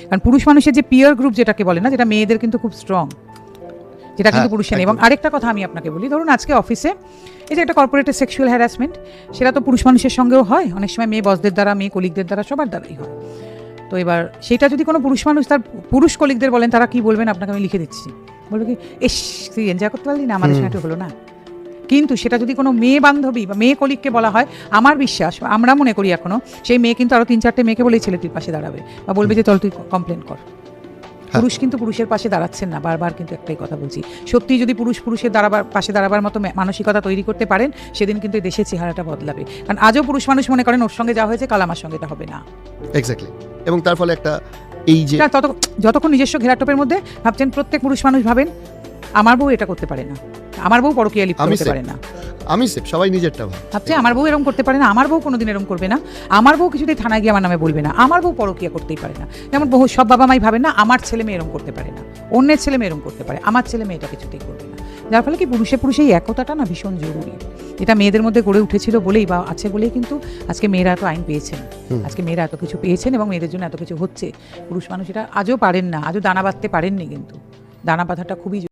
কারণ পুরুষ মানুষের যে পিয়ার গ্রুপ যেটাকে বলে না, যেটা মেয়েদের কিন্তু খুব স্ট্রং, যেটা কিন্তু পুরুষের নেই। এবং আরেকটা কথা আমি আপনাকে বলি, ধরুন আজকে অফিসে এই যে একটা কর্পোরেটের সেক্সুয়াল হ্যারাসমেন্ট, সেটা তো পুরুষ মানুষের সঙ্গেও হয়, অনেক সময় মেয়ে বসদের দ্বারা, মেয়ে কলিগদের দ্বারা, সবার দ্বারাই হয়। তো এবার সেটা যদি কোনো পুরুষ মানুষ তার পুরুষ কলিগদের বলেন, তারা কি বলবেন আপনাকে আমি লিখে দিচ্ছি, বলবে কি এস তুই এনজয় করতে পারলি না, আমাদের সঙ্গে একটু হলো না। কিন্তু সেটা যদি কোনো মেয়ে বান্ধবী বা মেয়ে কলিগকে বলা হয়, আমার বিশ্বাস, আমরা মনে করি এখনো সেই মেয়ে কিন্তু আরো 3-4টে মেয়েকে বলেই ছেলেটির পাশে দাঁড়াবে বা বলবে যে চল তুই কমপ্লেন কর। পুরুষ কিন্তু পুরুষের পাশে দাঁড়াচ্ছেন না, বারবার কিন্তু একটাই কথা বলছি, সত্যি যদি পুরুষের পাশে দাঁড়াবার মতো মানসিকতা তৈরি করতে পারেন, সেদিন কিন্তু এই দেশের চেহারাটা বদলাবে। কারণ আজও পুরুষ মানুষ মনে করেন ওর সঙ্গে যা হয়েছে কাল আমার সঙ্গে এটা হবে না। এক্স্যাক্টলি। এবং তার ফলে একটা এই যে যতক্ষণ নিজস্ব ঘেরাটোপের মধ্যে ভাবছেন, প্রত্যেক পুরুষ মানুষ ভাবেন আমার বউ এটা করতে পারে না, আমার বউ পরকীয়া লিপ্ত হতে পারে না, আমি সেফ, সবাই নিজেরটা ভাবছে আমার বউ এরকম করতে পারে না, আমার বউ কোনোদিন এরকম করবে না, আমার বউ কিছুতেই থানায় গিয়ে আমার নামে বলবে না, আমার বউ পরকীয়া করতেই পারে না। যেমন বহু সব বাবা মাই ভাবেন না আমার ছেলে মেয়ে এরকম করতে পারে না, অন্যের ছেলে মেয়ে এরকম করতে পারে, আমার ছেলে মেয়ে এটা কিছুতেই করবে না। যার ফলে কি পুরুষে এই একতাটা না ভীষণ জরুরি। এটা মেয়েদের মধ্যে গড়ে উঠেছিল বলেই বা আছে বলেই কিন্তু আজকে মেয়েরা এত আইন পেয়েছেন, আজকে মেয়েরা এত কিছু পেয়েছেন এবং মেয়েদের জন্য এত কিছু হচ্ছে। পুরুষ মানুষ এটা আজও পারেন না, আজও দানা বাঁধতে পারেননি, কিন্তু দানা বাঁধাটা খুবই